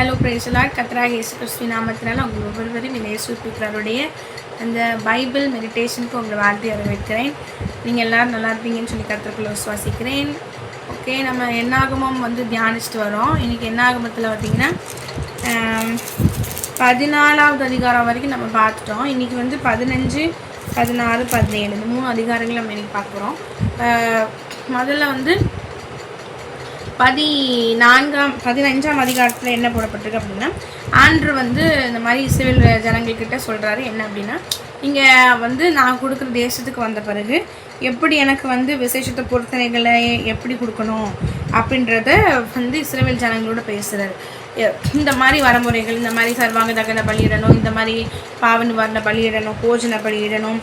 Hello பிரைஸ்லாட் கர்த்தராகிய இயேசு கிறிஸ்துவின் நாமத்தினால உங்கள் ஒவ்வொருவரையும் இந்த இயேசுவிற்கிறவருடைய அந்த பைபிள் மெடிடேஷனுக்கு உங்களை வாழ்த்தி வரவேற்கிறேன். நீங்கள் எல்லோரும் நல்லா இருப்பீங்கன்னு சொல்லி கர்த்தருக்குள்ள விசுவாசிக்கிறேன். ஓகே, நம்ம என்னாகமம் தியானிச்சுட்டு வரோம். இன்றைக்கி என்னாகமத்தில் பார்த்திங்கன்னா 14வது அதிகாரம் வரைக்கும் நம்ம பார்த்துட்டோம். இன்றைக்கி 15, 16, 17 இந்த 3 அதிகாரங்கள் நம்ம இன்றைக்கி பார்க்குறோம். முதல்ல 15ஆம் அதிகாரத்தில் என்ன போடப்பட்டிருக்கு அப்படின்னா, ஆண்ட்ரு இந்த மாதிரி இஸ்ரவேல் ஜனங்கள்கிட்ட சொல்கிறாரு. என்ன அப்படின்னா, இங்கே நான் கொடுக்குற தேசத்துக்கு வந்த பிறகு எப்படி எனக்கு விசேஷத்தை பொருத்தனைகளை எப்படி கொடுக்கணும் அப்படின்றத இஸ்ரவேல் ஜனங்களோட பேசுகிறாரு. இந்த மாதிரி வரமுறைகள், இந்த மாதிரி சர்வாங்க தகன பலியிடணும், இந்த மாதிரி பாவ நிவாரண பலியிடணும், போஜன பலியிடணும்,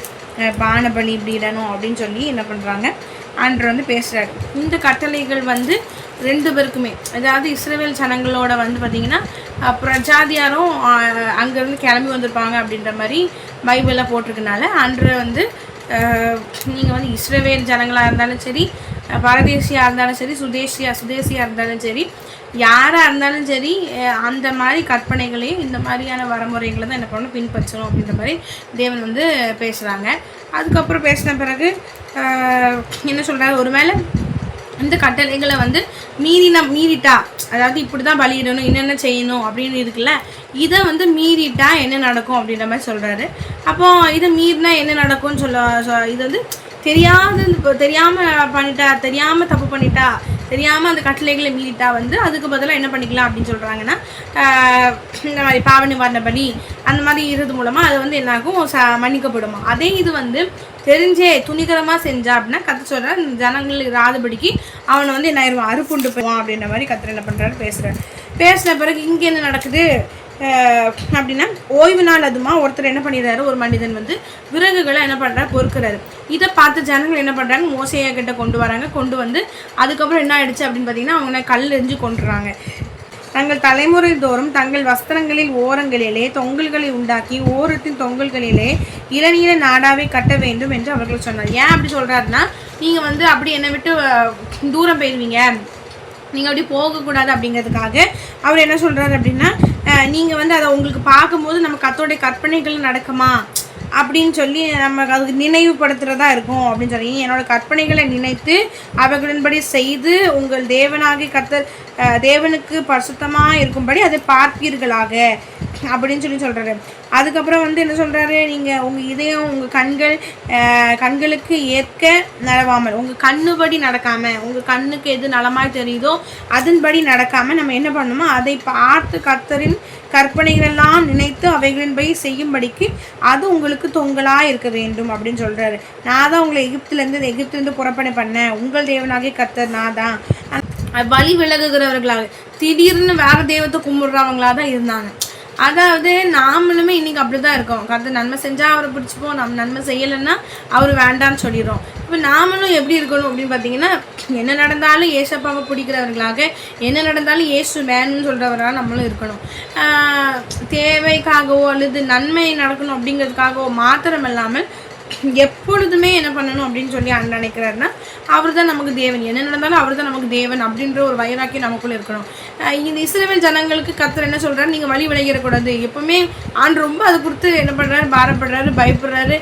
பான பலி இப்படி இடணும் அப்படின்னு சொல்லி என்ன பண்ணுறாங்க, ஆண்டவர் பேசுகிறாரு. இந்த கட்டளைகள் 2 பேருக்குமே, அதாவது இஸ்ரவேல் ஜனங்களோட பார்த்திங்கன்னா பிரஜாதியாரும் அங்கேருந்து கிளம்பி வந்திருப்பாங்க அப்படின்ற மாதிரி பைபிளில் போட்டிருக்கனால ஆண்டவர் நீங்கள் இஸ்ரவேல் ஜனங்களாக இருந்தாலும் சரி, பரதேசியாக இருந்தாலும் சரி, சுதேசியாக இருந்தாலும் சரி, யாராக இருந்தாலும் சரி, அந்த மாதிரி கற்பனைகளையும் இந்த மாதிரியான வரமுறைகளை தான் என்ன பண்ணணும், பின்பற்றணும் அப்படின்ற மாதிரி தேவன் பேசுகிறாங்க. அதுக்கப்புறம் பேசின பிறகு என்ன சொல்கிறாரு, ஒருவேளை இந்த கட்டளைகளை மீறிட்டா, அதாவது இப்படி தான் பலியிடணும், என்னென்ன செய்யணும் அப்படின்னு இருக்குல்ல, இதை மீறிட்டா என்ன நடக்கும் அப்படின்ற மாதிரி சொல்கிறாரு. அப்போது இதை மீறினா என்ன நடக்கும்னு இது தெரியாமல் பண்ணிட்டா, தெரியாமல் தப்பு பண்ணிட்டா, தெரியாமல் அந்த கட்டளைகளை மீறிட்டா அதுக்கு பதிலாக என்ன பண்ணிக்கலாம் அப்படின்னு சொல்கிறாங்கன்னா, இந்த மாதிரி பாவ நிவாரண பலி அந்த மாதிரி இருக்கிறது மூலமாக அது என்னாகும், மன்னிக்கப்படுமா. அதே இது தெரிஞ்சே துணிகரமாக செஞ்சா அப்படின்னா கற்று சொல்கிறார், ஜனங்களுக்கு ராதுபடிக்கு அவனை என்ன ஆயிடுவான், அறுப்புண்டு போவான் அப்படின்ற மாதிரி கத்திர என்ன பண்ணுறாரு, பேசுகிற பிறகு இங்கே என்ன நடக்குது அப்படின்னா, ஓய்வு நாள் அதுமா ஒருத்தர் என்ன பண்ணிடுறாரு, ஒரு மனிதன் விறகுகளை என்ன பண்ணுறாரு, பொறுக்கிறாரு. இதை பார்த்து ஜனங்கள் என்ன பண்ணுறாங்க, மோசையா கிட்ட கொண்டு வராங்க. கொண்டு அதுக்கப்புறம் என்ன ஆயிடுச்சு அப்படின்னு பார்த்தீங்கன்னா, அவங்க கல் எரிஞ்சு கொண்டுறாங்க. தங்கள் தலைமுறை தோறும் தங்கள் வஸ்திரங்களில் ஓரங்களிலே தொங்கல்களை உண்டாக்கி ஓரத்தின் தொங்கல்களிலே இளநீல நாடாவை கட்ட வேண்டும் என்று அவர்கள் சொன்னார். ஏன் அப்படி சொல்கிறாருன்னா, நீங்கள் அப்படி என்னை விட்டு தூரம் போயிடுவீங்க, நீங்கள் அப்படி போகக்கூடாது அப்படிங்கிறதுக்காக அவர் என்ன சொல்கிறாரு அப்படின்னா, நீங்கள் அதை உங்களுக்கு பார்க்கும்போது நம்ம கர்த்தருடைய கற்பனைகள் நடக்குமா அப்படின்னு சொல்லி நம்ம அதுக்கு நினைவுபடுத்துகிறதா இருக்கும் அப்படின்னு சொல்லி, என்னோடய கற்பனைகளை நினைத்து அவர்களின்படி செய்து உங்கள் தேவனாகி கர்த்தர் தேவனுக்கு பரிசுத்தமாக இருக்கும்படி அதை பார்ப்பீர்களாக அப்படின்னு சொல்கிறாரு. அதுக்கப்புறம் என்ன சொல்கிறாரு, நீங்கள் உங்கள் இதயம் உங்கள் கண்களுக்கு ஏற்க நடவாமல், உங்கள் கண்ணுபடி நடக்காமல், உங்கள் கண்ணுக்கு எது நலமாய் தெரியுதோ அதன்படி நடக்காமல் நம்ம என்ன பண்ணணுமோ அதை பார்த்து கர்த்தரின் கற்பனைகளெல்லாம் நினைத்து அவைகளின்படி செய்யும்படிக்கு அது உங்களுக்கு தொங்கலாக இருக்க வேண்டும் அப்படின்னு சொல்கிறாரு. நான் தான் உங்களை எகிப்திலேருந்து புறப்படை பண்ணேன், உங்கள் தேவனாகிய கர்த்தர் நான் தான். வழி விலகுகிறவர்களாக, திடீர்னு வேறு தெய்வத்தை கும்பிடுறவங்களாக தான் இருந்தாங்க. அதாவது நாமளுமே இன்றைக்கி அப்படி தான் இருக்கோம். கர்த்தர் நன்மை செஞ்சால் அவரை பிடிச்சிப்போம், நம்ம நன்மை செய்யலைன்னா அவர் வேண்டான்னு சொல்லிடுறோம். இப்போ நாமளும் எப்படி இருக்கணும் அப்படின்னு பார்த்தீங்கன்னா, என்ன நடந்தாலும் ஏசப்பாவை பிடிக்கிறவர்களாக, என்ன நடந்தாலும் ஏசு வேணும்னு சொல்கிறவர்களாக நம்மளும் இருக்கணும். தேவைக்காகவோ அல்லது நன்மை நடக்கணும் அப்படிங்கிறதுக்காகவோ மாத்திரம் இல்லாமல் எப்பொழுதுமே என்ன பண்ணணும் அப்படின்னு சொல்லி நினைக்கிறாருன்னா, அவர் தான் நமக்கு தேவன், என்ன நடந்தாலும் அவர் தான் நமக்கு தேவன் அப்படின்ற ஒரு வைராக்கியம் நமக்குள்ளே இருக்கணும். இந்த இஸ்ரவேல் ஜனங்களுக்கு கர்த்தர் என்ன சொல்கிறாரு, நீங்கள் வழி விலகிடக்கூடாது. எப்போவுமே ரொம்ப அதை கொடுத்து என்ன பண்ணுறாரு, பாரப்படுறாரு, பயப்படுறாரு.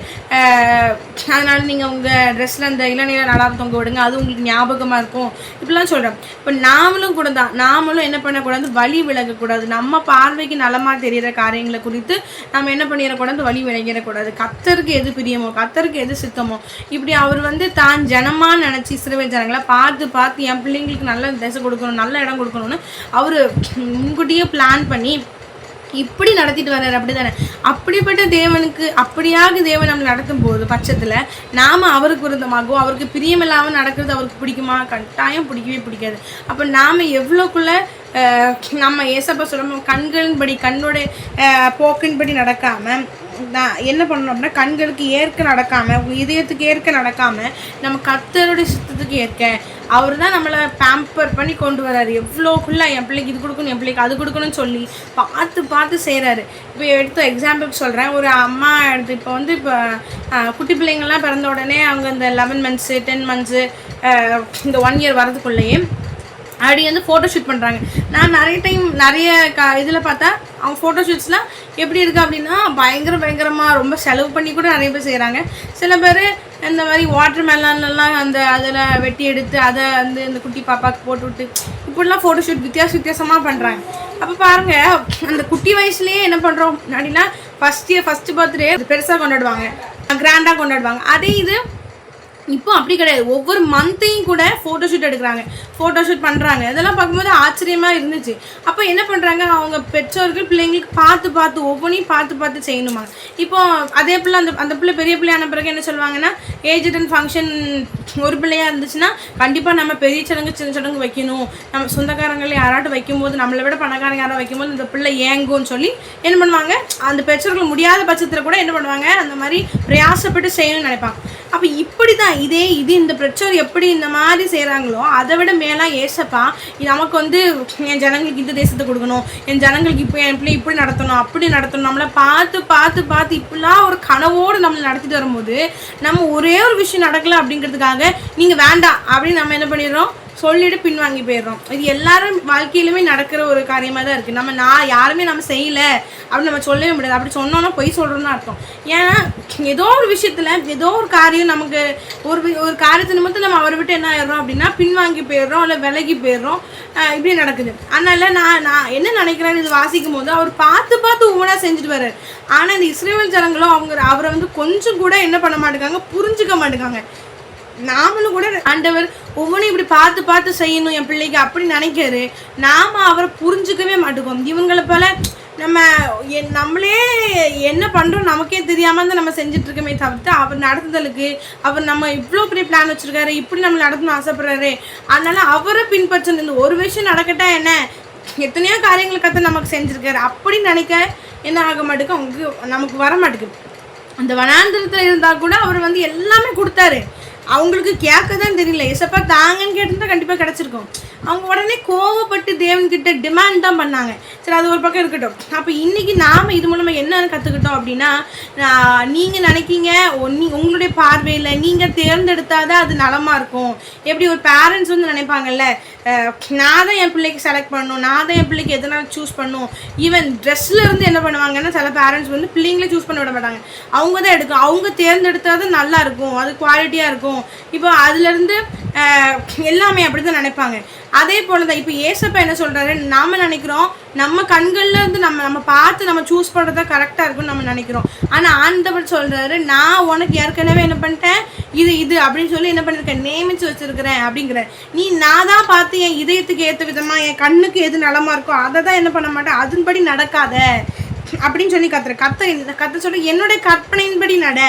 அதனால் நீங்கள் உங்கள் ட்ரெஸ்ஸில் அந்த இளநீல நடாவை தொங்க விடுங்க, அது உங்களுக்கு ஞாபகமாக இருக்கும், இப்படிலாம் சொல்கிறோம். இப்போ நாமளும் கூட தான், நாமளும் என்ன பண்ணக்கூடாது, வழி விலகக்கூடாது. நம்ம பார்வைக்கு நலமாக தெரிகிற காரியங்களை குறித்து நம்ம என்ன பண்ணிடக்கூடாது, வழி விலகிடக்கூடாது. கர்த்தருக்கு எது பிரியமோ, கர்த்தருக்கு எது சித்தமோ, இப்படி அவர் தான் ஜனமாக நினச்சி இஸ்ரவேல் ஜனங்களை பார்த்து என் பிள்ளைங்களுக்கு நல்ல திசை கொடுக்கணும், நல்ல இடம் கொடுக்கணும்னு அவர் முன்கூட்டியே பிளான் பண்ணி இப்படி நடத்திட்டு வர்றாரு. அப்படி தானே? அப்படிப்பட்ட தேவனுக்கு அப்படியாக தேவன் நம்ம நடத்தும் போது பட்சத்தில் நாம் அவருக்கு விருந்தமாகவும் அவருக்கு பிரியமில்லாமல் நடக்கிறது அவருக்கு பிடிக்குமா? கட்டாயம் பிடிக்கவே பிடிக்காது. அப்போ நாம் எவ்வளோக்குள்ளே நம்ம ஏசப்பா சொல்லணும், கண்களின்படி கண்ணோடைய போக்கின்படி நடக்காமல் நான் என்ன பண்ணணும் அப்படின்னா, கண்களுக்கு ஏற்க நடக்காமல், இதயத்துக்கு ஏற்க நடக்காமல், நம்ம கர்த்தருடைய சித்தத்துக்கு ஏற்க அவர் தான் நம்மளை பேம்பர் பண்ணி கொண்டு வர்றாரு. எவ்வளோக்குள்ளே என் பிள்ளைக்கு இது கொடுக்கணும், என் பிள்ளைக்கு அது கொடுக்கணும்னு சொல்லி பார்த்து செய்கிறாரு. இப்போ எடுத்து எக்ஸாம்பிளுக்கு சொல்கிறேன். ஒரு அம்மா எடுத்து இப்போ குட்டி பிள்ளைங்கள்லாம் பிறந்த உடனே அவங்க இந்த 11 months 10 months இந்த 1 year வரதுக்குள்ளேயே அப்படி வந்து ஃபோட்டோ ஷூட் பண்ணுறாங்க. நான் நிறைய டைம் நிறைய இதில் பார்த்தா அவங்க ஃபோட்டோ ஷூட்ஸ்லாம் எப்படி இருக்குது அப்படின்னா பயங்கரமாக ரொம்ப செலவு பண்ணி கூட நிறைய பேர் செய்கிறாங்க. சில பேர் இந்த மாதிரி வாட்டர் மெலன்லாம் அதில் வெட்டி எடுத்து அதை வந்து இந்த குட்டி பாப்பாவுக்கு போட்டு விட்டு இப்படிலாம் ஃபோட்டோ ஷூட் வித்தியாசமாக பண்ணுறாங்க. அப்போ பாருங்கள், அந்த குட்டி வயசுலேயே என்ன பண்ணுறோம் அப்படின்னா ஃபஸ்ட்டு பர்த்டே பெருசாக கொண்டாடுவாங்க, கிராண்டாக கொண்டாடுவாங்க. அதே இது இப்போ அப்படி கிடையாது. ஒவ்வொரு மந்த்தையும் கூட ஃபோட்டோ ஷூட் எடுக்கிறாங்க, ஃபோட்டோ ஷூட் பண்ணுறாங்க. இதெல்லாம் பார்க்கும்போது ஆச்சரியமாக இருந்துச்சு. அப்போ என்ன பண்ணுறாங்க, அவங்க பெற்றோர்கள் பிள்ளைங்களுக்கு பார்த்து ஒவ்வொன்றையும் பார்த்து செய்யணுமா. இப்போ அதே பிள்ளை அந்த பிள்ளை பெரிய பிள்ளையான பிறகு என்ன சொல்லுவாங்கன்னா, ஏஜ் அட்டன் ஃபங்க்ஷன் ஒரு பிள்ளையாக இருந்துச்சுன்னா கண்டிப்பாக நம்ம பெரிய சின்ன சடங்கு வைக்கணும், நம்ம சொந்தக்காரங்களே யாராட்டும் வைக்கும்போது நம்மளை விட பணக்காரங்க யாராவது வைக்கும்போது இந்த பிள்ளை ஏங்கும்னு சொல்லி என்ன பண்ணுவாங்க, அந்த பெற்றோர்கள் முடியாத பட்சத்தில் கூட என்ன பண்ணுவாங்க, அந்த மாதிரி பிரயாசப்பட்டு செய்யணும்னு நினைப்பாங்க. அப்போ இப்படி தான் இது இந்த பெற்றோர் எப்படி இந்த மாதிரி செய்கிறாங்களோ அதை விட மேலே ஏசப்பா நமக்கு வந்து என் ஜனங்களுக்கு இந்த தேசத்தை கொடுக்கணும், என் ஜனங்களுக்கு இப்போ என் பிள்ளை இப்படி நடத்தணும் அப்படி நடத்தணும், நம்மளை பார்த்து இப்படிலாம் ஒரு கனவோடு நம்மளை நடத்திட்டு வரும்போது நம்ம ஒரே ஒரு விஷயம் நடக்கலை அப்படிங்கிறதுக்காக நீங்கள் வேண்டாம் அப்படின்னு நம்ம என்ன பண்ணிடுறோம், சொல்லிட்டு பின்வாங்கி போயிடுறோம். இது எல்லாரும் வாழ்க்கையிலுமே நடக்கிற ஒரு காரியமாக தான் இருக்குது. யாருமே நம்ம செய்யலை அப்படின்னு நம்ம சொல்லவே முடியாது. அப்படி சொன்னோன்னா பொய் சொல்கிறோன்னு அர்த்தம். ஏன்னா ஏதோ ஒரு விஷயத்தில் ஏதோ ஒரு காரியம் நமக்கு ஒரு காரியத்தை நிமித்தம் நம்ம அவரை விட்டு என்ன ஆயிடுறோம் அப்படின்னா பின்வாங்கி போயிடுறோம், இல்லை விலகி போயிடுறோம். இப்படி நடக்குது. அதனால் நான் என்ன நினைக்கிறேன்னு இது வாசிக்கும் போது அவர் பார்த்து ஒவ்வொன்றா செஞ்சுட்டு வர்றாரு. ஆனால் இந்த இஸ்ரேல் ஜனங்களும் அவரை வந்து கொஞ்சம் கூட என்ன பண்ண மாட்டேங்காங்க, புரிஞ்சுக்க மாட்டேங்காங்க. நாமளும் கூட ஆண்டவர் ஒவ்வொன்றும் இப்படி பார்த்து செய்யணும் என் பிள்ளைக்கு அப்படி நினைக்காரு. நாம் அவரை புரிஞ்சுக்கவே மாட்டோம். இவங்களை போல நம்மளே என்ன பண்ணுறோம் நமக்கே தெரியாமல் தான் நம்ம செஞ்சிட்ருக்கோமே தவிர்த்து அவர் நடத்துதலுக்கு அவர் நம்ம இவ்வளோ பெரிய பிளான் வச்சுருக்காரு, இப்படி நம்ம நடத்தணும்னு ஆசைப்படுறாரு. அதனால் அவரை பின்பற்றணும். இந்த ஒரு விஷயம் நடக்கட்டா என்ன, எத்தனையோ காரியங்களை கற்று நமக்கு செஞ்சுருக்காரு அப்படின்னு நினைக்க என்ன ஆக மாட்டேங்குது, அவங்க நமக்கு வர மாட்டேங்குது. அந்த வனாந்திரத்தில் இருந்தால் கூட அவர் வந்து எல்லாமே கொடுத்தாரு. அவங்களுக்கு கேட்க தான் தெரியல, ஏசப்பா தாங்கன்னு கேட்டுருந்தா கண்டிப்பாக கிடச்சிருக்கும். அவங்க உடனே கோவப்பட்டு தேவன்கிட்ட டிமாண்ட் தான் பண்ணாங்க. சரி, அது ஒரு பக்கம் இருக்கட்டும். அப்போ இன்றைக்கி நாம் இது மூலமாக என்னென்னு கற்றுக்கிட்டோம் அப்படின்னா, நீங்கள் நினைக்கிங்க உங்களுடைய பார்வையில் நீங்கள் தேர்ந்தெடுத்தால் தான் அது நலமாக இருக்கும். எப்படி ஒரு பேரண்ட்ஸ் வந்து நினைப்பாங்கல்ல, நான் தான் என் பிள்ளைக்கு செலக்ட் பண்ணணும், நான் தான் என் பிள்ளைக்கு எதனால் சூஸ் பண்ணணும். ஈவன் ட்ரெஸ்லேருந்து என்ன பண்ணுவாங்கன்னா சில பேரண்ட்ஸ் வந்து பிள்ளைங்களே சூஸ் பண்ண விட மாட்டாங்க, அவங்க தான் எடுக்கும். அவங்க தேர்ந்தெடுத்தால் தான் நல்லா இருக்கும், அது குவாலிட்டியாக இருக்கும். இப்போ அதுலேருந்து எல்லாமே அப்படி தான் நினைப்பாங்க. அதே போல் தான் இப்போ ஏசப்பா என்ன சொல்கிறாரு, நாம் நினைக்கிறோம் நம்ம கண்களில் இருந்து நம்ம பார்த்து நம்ம சூஸ் பண்ணுறதா கரெக்டாக இருக்குன்னு நம்ம நினைக்கிறோம். ஆனால் ஆண்டவர் சொல்கிறாரு, நான் உனக்கு ஏற்கனவே என்ன பண்ணிட்டேன், இது அப்படின்னு சொல்லி என்ன பண்ணியிருக்கேன், நியமித்து வச்சுருக்கிறேன் அப்படிங்கிற. நான் தான் பார்த்து என் இதயத்துக்கு ஏற்ற விதமாக என் கண்ணுக்கு எது நலமாக இருக்கோ அதை தான் என்ன பண்ண மாட்டேன், அதன்படி நடக்காத அப்படின்னு சொல்லி கத்த சொல்லி என்னுடைய கற்பனையின்படி நட,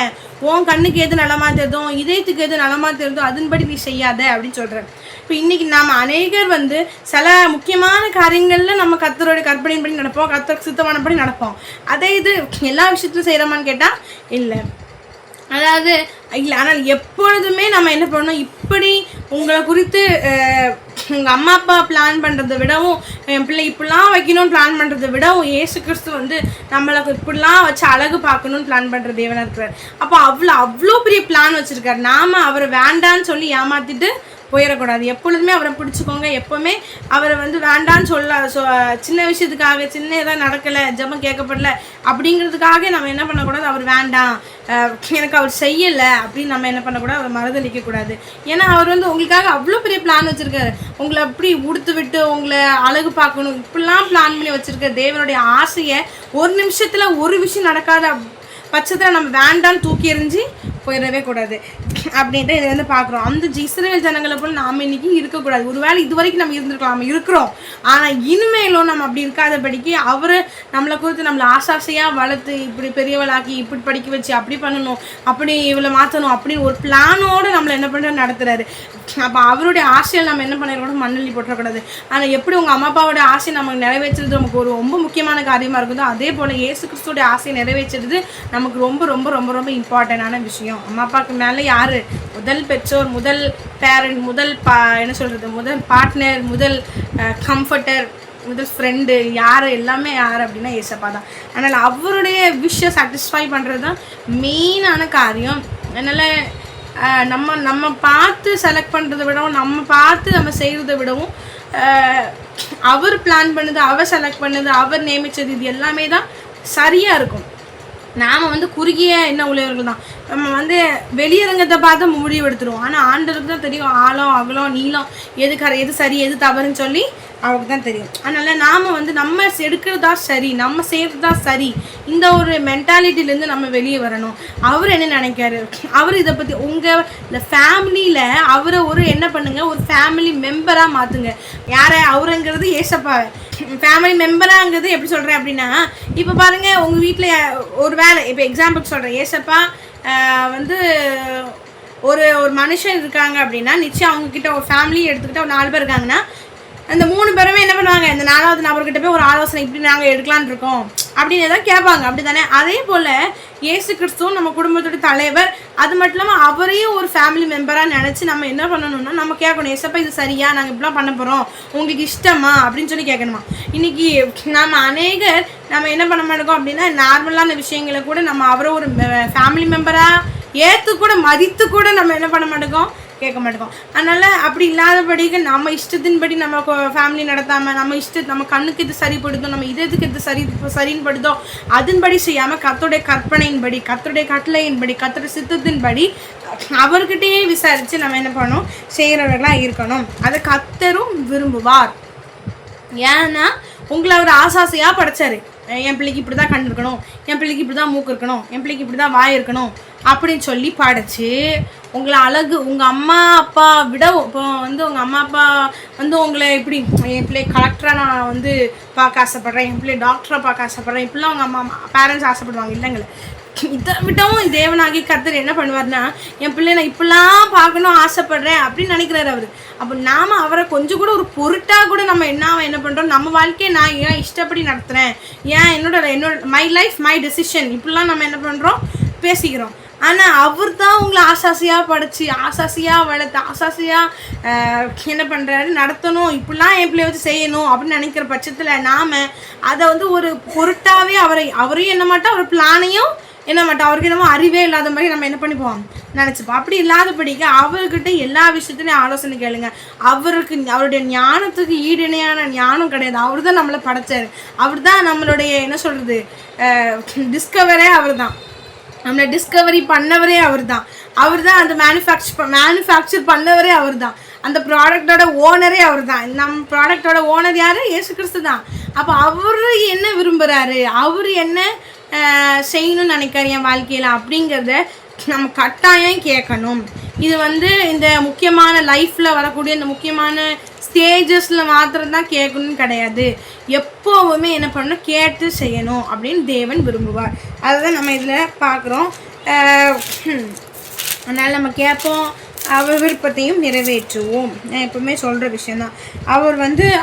உன் கண்ணுக்கு எது நலமாக தெரியுதோ இதயத்துக்கு எது நலமாக தெரியுதோ அதன்படி நீ செய்யாத அப்படின்னு சொல்கிறேன். இப்போ இன்றைக்கி நாம் அநேகர் வந்து சில முக்கியமான காரியங்களில் நம்ம கர்த்தருடைய கற்பனையின்படி நடப்போம், கர்த்தருக்கு சுத்தமானபடி நடப்போம். அதே இது எல்லா விஷயத்துலையும் செய்கிறோமான்னு கேட்டால் இல்லை. அதாவது இல்லை. ஆனால் எப்பொழுதுமே நம்ம என்ன பண்ணணும், இப்படி உங்களை குறித்து உங்கள் அம்மா அப்பா பிளான் பண்ணுறதை விடவும் என் பிள்ளை இப்படிலாம் வைக்கணும்னு பிளான் பண்ணுறதை விடவும் ஏசு கிறிஸ்து வந்து நம்மளுக்கு இப்படிலாம் வச்சு அழகு பார்க்கணுன்னு பிளான் பண்ணுற தேவனாக இருக்கிறார். அப்போ அவ்வளோ பெரிய பிளான் வச்சுருக்கார். நாம் அவரை வேண்டான்னு சொல்லி ஏமாற்றிட்டு போயிடக்கூடாது. எப்பொழுதுமே அவரை பிடிச்சிக்கோங்க. எப்போவுமே அவரை வந்து வேண்டான்னு சின்ன விஷயத்துக்காக, சின்ன எதாவது நடக்கலை, ஜெபம் கேட்கப்படல அப்படிங்கிறதுக்காக நம்ம என்ன பண்ணக்கூடாது, அவர் வேண்டாம் எனக்கு அவர் செய்யலை அப்படின்னு நம்ம என்ன பண்ணக்கூடாது, அவரை மறுதளிக்கக்கூடாது. ஏன்னா அவர் வந்து உங்களுக்காக அவ்வளோ பெரிய பிளான் வச்சுருக்காரு. உங்களை அப்படி உடுத்து விட்டு உங்களை அழகு பார்க்கணும் இப்படிலாம் பிளான் பண்ணி வச்சுருக்க தேவனுடைய ஆசையை ஒரு நிமிஷத்தில் ஒரு விஷயம் நடக்காத பட்சத்தில் நம்ம வேண்டான்னு தூக்கி எறிஞ்சு போயிடவே கூடாது அப்படின்ட்டு இதை வந்து பார்க்குறோம். அந்த இஸ்ரவேல் ஜனங்களை போல் நாம் இன்றைக்கி இருக்கக்கூடாது. ஒருவேளை இது வரைக்கும் நம்ம இருந்திருக்கலாம், நம்ம இருக்கிறோம். ஆனால் இனிமேலும் நம்ம அப்படி இருக்காதபடிக்கு அவர் நம்மளை குறித்து நம்மளை ஆசாசையாக வளர்த்து இப்படி பெரியவளாக்கி இப்படி படிக்க வச்சு அப்படி பண்ணணும், அப்படி இவளை மாற்றணும் அப்படின்னு ஒரு பிளானோடு நம்மளை என்ன பண்ணுறது நடத்துகிறாரு. அப்போ அவருடைய ஆசையில் நம்ம என்ன பண்ணிடக்கூடாது, மண்ணள்ளி போட்டுறக்கூடாது. ஆனால் எப்படி உங்கள் அம்மா அப்பாவோட ஆசையை நமக்கு நிறைவேற்றுறது நமக்கு ஒரு ரொம்ப முக்கியமான காரியமாக இருக்குதோ, அதே போல் இயேசு கிறிஸ்துவோடைய ஆசையை நிறைவேற்றுறது நமக்கு ரொம்ப ரொம்ப ரொம்ப ரொம்ப இம்பார்ட்டண்டான விஷயம். அம்மா அப்பாவுக்கு மேலே யார், முதல் பெற்றோர், முதல் பேரண்ட், முதல் என்ன சொல்கிறது, முதல் பார்ட்னர், முதல் கம்ஃபர்டர், முதல் ஃப்ரெண்டு யார், எல்லாமே யார் அப்படின்னா ஏசப்பா தான். அதனால் அவருடைய விஷயை சாட்டிஸ்ஃபை பண்ணுறது தான் மெயினான காரியம். அதனால் நம்ம பார்த்து செலக்ட் பண்ணுறதை விடவும், நம்ம பார்த்து நம்ம செய்கிறத விடவும் அவர் பிளான் பண்ணது, அவர் செலக்ட் பண்ணது, அவர் நியமித்தது, இது எல்லாமே தான் சரியாக இருக்கும். நாம் வந்து குறுகிய என்ன உழைவர்கள் தான். நம்ம வந்து வெளியரங்கத்தை பார்த்து முடிவு எடுத்துருவோம். ஆனால் ஆண்டவருக்கு தான் தெரியும் ஆழம் அகலம் நீளம், எது சரி எது தவறுன்னு சொல்லி அவருக்கு தான் தெரியும். அதனால் நாம் வந்து நம்ம எடுக்கிறதா சரி, நம்ம செய்கிறது தான் சரி, இந்த ஒரு மென்டாலிட்டிலேருந்து நம்ம வெளியே வரணும். அவர் என்ன நினைக்காரு, அவர் இதை பற்றி உங்கள் இந்த ஃபேமிலியில் அவரை ஒரு என்ன பண்ணுங்கள், ஒரு ஃபேமிலி மெம்பராக மாற்றுங்க. யாரை? அவருங்கிறது ஏசப்பாவை ஃபேமிலி மெம்பராங்கிறது எப்படி சொல்கிறேன் அப்படின்னா, இப்போ பாருங்கள் உங்கள் வீட்டில் ஒரு வேலை, இப்போ எக்ஸாம்பிளுக்கு சொல்கிறேன், ஏசப்பா வந்து ஒரு ஒரு மனுஷன் இருக்காங்க அப்படின்னா நிச்சயம் அவங்கக்கிட்ட ஒரு ஃபேமிலி எடுத்துக்கிட்ட ஒரு 4 பேர் இருக்காங்கன்னா அந்த 3 பேருமே என்ன பண்ணுவாங்க, இந்த 4வது நபர்கிட்ட போய் ஒரு ஆலோசனை இப்படி நாங்கள் எடுக்கலான்னு இருக்கோம் அப்படின்னு தான் கேட்பாங்க. அப்படி தானே? அதே போல் இயேசு கிறிஸ்துவும் நம்ம குடும்பத்தோட தலைவர். அது மட்டும் இல்லாமல் அவரையும் ஒரு ஃபேமிலி மெம்பராக நினச்சி நம்ம என்ன பண்ணணும்னா நம்ம கேட்கணும், ஏசப்பா இது சரியா, நாங்கள் இப்படிலாம் பண்ண போகிறோம், உங்களுக்கு இஷ்டமா அப்படின்னு சொல்லி கேட்கணுமா. இன்றைக்கி நம்ம அநேகர் நம்ம என்ன பண்ண மாட்டோம் அப்படின்னா நார்மலான விஷயங்களை கூட நம்ம அவரை ஒரு ஃபேமிலி மெம்பராக ஏற்று கூட மதித்து கூட நம்ம என்ன பண்ண மாட்டோம், கேட்க மாட்டோம். அதனால் அப்படி இல்லாதபடிக்கு நம்ம இஷ்டத்தின்படி நம்ம ஃபேமிலி நடத்தாமல் நம்ம கண்ணுக்கு இது சரிப்படுதோ, நம்ம இதுக்கு இது சரின்னு படுதோ அதன்படி செய்யாமல் கர்த்தருடைய கற்பனையின்படி, கர்த்தருடைய கட்டளையின்படி, கர்த்தருடைய சித்தத்தின்படி அவர்கிட்டயே விசாரித்து நம்ம என்ன பண்ணணும், செய்கிறவர்களாக இருக்கணும். அதை கர்த்தரும் விரும்புவார். ஏன்னா உங்களை அவர் ஆசாசையாக படைச்சாரு. என் பிள்ளைக்கு இப்படி தான் கண் இருக்கணும், என் பிள்ளைக்கு இப்படி தான் மூக்கு இருக்கணும், என் பிள்ளைக்கு இப்படி தான் வாய் இருக்கணும் அப்படின்னு சொல்லி படைச்சு உங்களை அழகு உங்கள் அம்மா அப்பா விட இப்போ வந்து உங்கள் அம்மா அப்பா வந்து உங்களை இப்படி என் பிள்ளை கலெக்டராக நான் வந்து பார்க்க ஆசைப்பட்றேன், என் பிள்ளை டாக்டராக பார்க்க ஆசைப்பட்றேன், இப்படிலாம் அவங்க அம்மா பேரண்ட்ஸ் ஆசைப்படுவாங்க இல்லைங்களே. இதை விடவும் தேவனாகி கர்த்தர் என்ன பண்ணுவார்னா, என் பிள்ளை நான் இப்படிலாம் பார்க்கணும் ஆசைப்படுறேன் அப்படின்னு நினைக்கிறாரு அவர். அப்போ நாம் அவரை கொஞ்சம் கூட ஒரு பொருட்டாக கூட நம்ம என்ன பண்ணுறோம், நம்ம வாழ்க்கையை நான் ஏன் இஷ்டப்படி நடத்துகிறேன், ஏன் என்னோட மை லைஃப் மை டெசிஷன் இப்படிலாம் நம்ம என்ன பண்ணுறோம், பேசிக்கிறோம். ஆனால் அவர் தான் உங்களை ஆசாசியாக படைச்சி ஆசாசியாக வளர்த்து ஆசாசியாக என்ன பண்ணுறாரு, நடத்தணும், இப்படிலாம் என் பிள்ளைய வச்சு செய்யணும் அப்படின்னு நினைக்கிற பட்சத்தில் நாம் அதை வந்து ஒரு பொருட்டாகவே அவரையும் என்ன மாட்டோம், அவர் பிளானையும் என்ன மாட்டோம், அவருக்கு என்னமோ அறிவே இல்லாத மாதிரி நம்ம என்ன பண்ணிப்போம், நினச்சிப்போம். அப்படி இல்லாதபடிக்கு அவர்கிட்ட எல்லா விஷயத்துலையும் ஆலோசனை கேளுங்க. அவருடைய ஞானத்துக்கு ஈடிணையான ஞானம் கிடையாது. அவர் தான் நம்மளை படைச்சார். அவர் தான் நம்மளுடைய என்ன சொல்கிறது டிஸ்கவரே அவர் தான். நம்மளை டிஸ்கவரி பண்ணவரே அவர் தான் அந்த மேனுஃபேக்சர் பண்ணவரே அவர் தான். அந்த ப்ராடக்டோட ஓனரே அவர் தான். நம்ம ப்ராடக்டோட ஓனர் யார்? இயேசு கிறிஸ்து தான். அப்போ அவர் என்ன விரும்புகிறாரு, அவர் என்ன செய்யணும்னு நினைக்கிறார் என் வாழ்க்கையில் அப்படிங்கிறத நம்ம கட்டாயம் கேட்கணும். இது வந்து இந்த முக்கியமான லைஃப்பில் வரக்கூடிய இந்த முக்கியமான ஸ்டேஜஸில் மாத்திரம் தான் கேட்கணும்னு கிடையாது. எப்போவுமே என்ன பண்ணணும், கேட்டு செய்யணும் அப்படின்னு தேவன் விரும்புவார். அதை தான் நம்ம இதில் பார்க்குறோம். அதனால் நம்ம கேட்போம், அவர் விருப்பத்தையும் நிறைவேற்றுவோம். நான் எப்பவுமே சொல்கிற விஷயந்தான்.